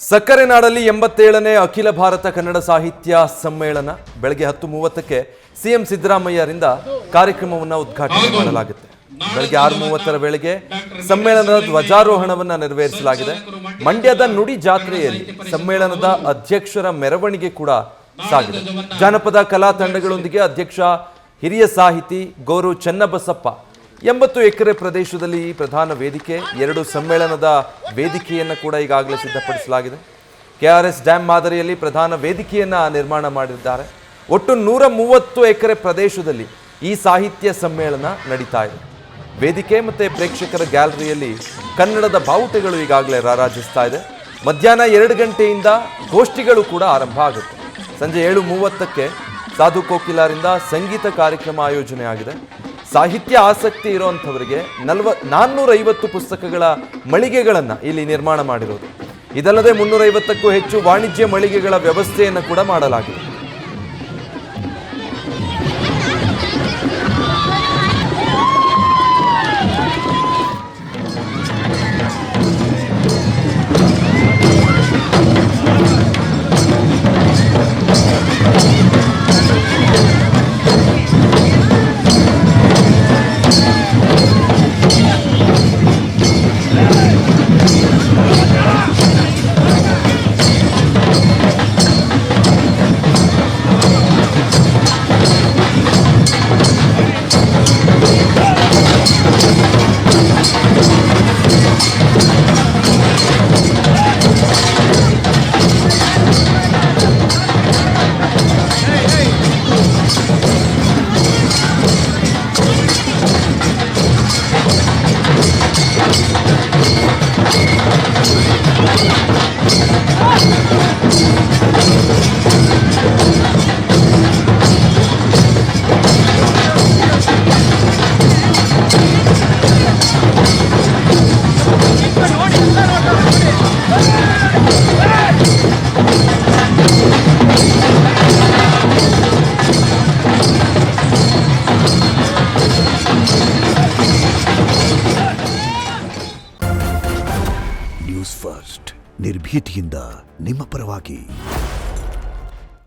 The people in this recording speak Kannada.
ಸಕ್ಕರೆ ನಾಡಲ್ಲಿ 87ನೇ ಅಖಿಲ ಭಾರತ ಕನ್ನಡ ಸಾಹಿತ್ಯ ಸಮ್ಮೇಳನ ಬೆಳಗ್ಗೆ 10:30ಕ್ಕೆ ಸಿಎಂ ಸಿದ್ದರಾಮಯ್ಯರಿಂದ ಕಾರ್ಯಕ್ರಮವನ್ನು ಉದ್ಘಾಟನೆ ಮಾಡಲಾಗುತ್ತೆ. ಬೆಳಗ್ಗೆ 6:30 ವೇಳೆಗೆ ಸಮ್ಮೇಳನದ ಧ್ವಜಾರೋಹಣವನ್ನು ನೆರವೇರಿಸಲಾಗಿದೆ. ಮಂಡ್ಯದ ನುಡಿ ಜಾತ್ರೆಯಲ್ಲಿ ಸಮ್ಮೇಳನದ ಅಧ್ಯಕ್ಷರ ಮೆರವಣಿಗೆ ಕೂಡ ಸಾಗಿದೆ. ಜಾನಪದ ಕಲಾ ತಂಡಗಳೊಂದಿಗೆ ಅಧ್ಯಕ್ಷ ಹಿರಿಯ ಸಾಹಿತಿ ಗೋರು ಚನ್ನಬಸಪ್ಪ 80 ಎಕರೆ ಪ್ರದೇಶದಲ್ಲಿ ಪ್ರಧಾನ ವೇದಿಕೆ, 2 ಸಮ್ಮೇಳನದ ವೇದಿಕೆಯನ್ನು ಕೂಡ ಈಗಾಗಲೇ ಸಿದ್ಧಪಡಿಸಲಾಗಿದೆ. ಕೆಆರ್ಎಸ್ ಡ್ಯಾಮ್ ಮಾದರಿಯಲ್ಲಿ ಪ್ರಧಾನ ವೇದಿಕೆಯನ್ನು ನಿರ್ಮಾಣ ಮಾಡಿದ್ದಾರೆ. ಒಟ್ಟು 130 ಎಕರೆ ಪ್ರದೇಶದಲ್ಲಿ ಈ ಸಾಹಿತ್ಯ ಸಮ್ಮೇಳನ ನಡೀತಾ ಇದೆ. ವೇದಿಕೆ ಮತ್ತು ಪ್ರೇಕ್ಷಕರ ಗ್ಯಾಲರಿಯಲ್ಲಿ ಕನ್ನಡದ ಬಾವುಟಗಳು ಈಗಾಗಲೇ ರಾರಾಜಿಸ್ತಾ ಇದೆ. ಮಧ್ಯಾಹ್ನ 2 ಗಂಟೆಯಿಂದ ಗೋಷ್ಠಿಗಳು ಕೂಡ ಆರಂಭ ಆಗುತ್ತೆ. ಸಂಜೆ 7:30ಕ್ಕೆ ಸಾಧು ಕೋಕಿಲಾರಿಂದ ಸಂಗೀತ ಕಾರ್ಯಕ್ರಮ ಆಯೋಜನೆ ಆಗಿದೆ. ಸಾಹಿತ್ಯ ಆಸಕ್ತಿ ಇರುವಂಥವರಿಗೆ 450 ಪುಸ್ತಕಗಳ ಮಳಿಗೆಗಳನ್ನು ಇಲ್ಲಿ ನಿರ್ಮಾಣ ಮಾಡಿರೋದು. ಇದಲ್ಲದೆ 350ಕ್ಕೂ ಹೆಚ್ಚು ವಾಣಿಜ್ಯ ಮಳಿಗೆಗಳ ವ್ಯವಸ್ಥೆಯನ್ನು ಕೂಡ ಮಾಡಲಾಗಿದೆ. ನ್ಯೂಸ್ ಫಸ್ಟ್ ನಿರ್ಭೀತಿಯಿಂದ ನಿಮ್ಮ ಪರವಾಗಿ.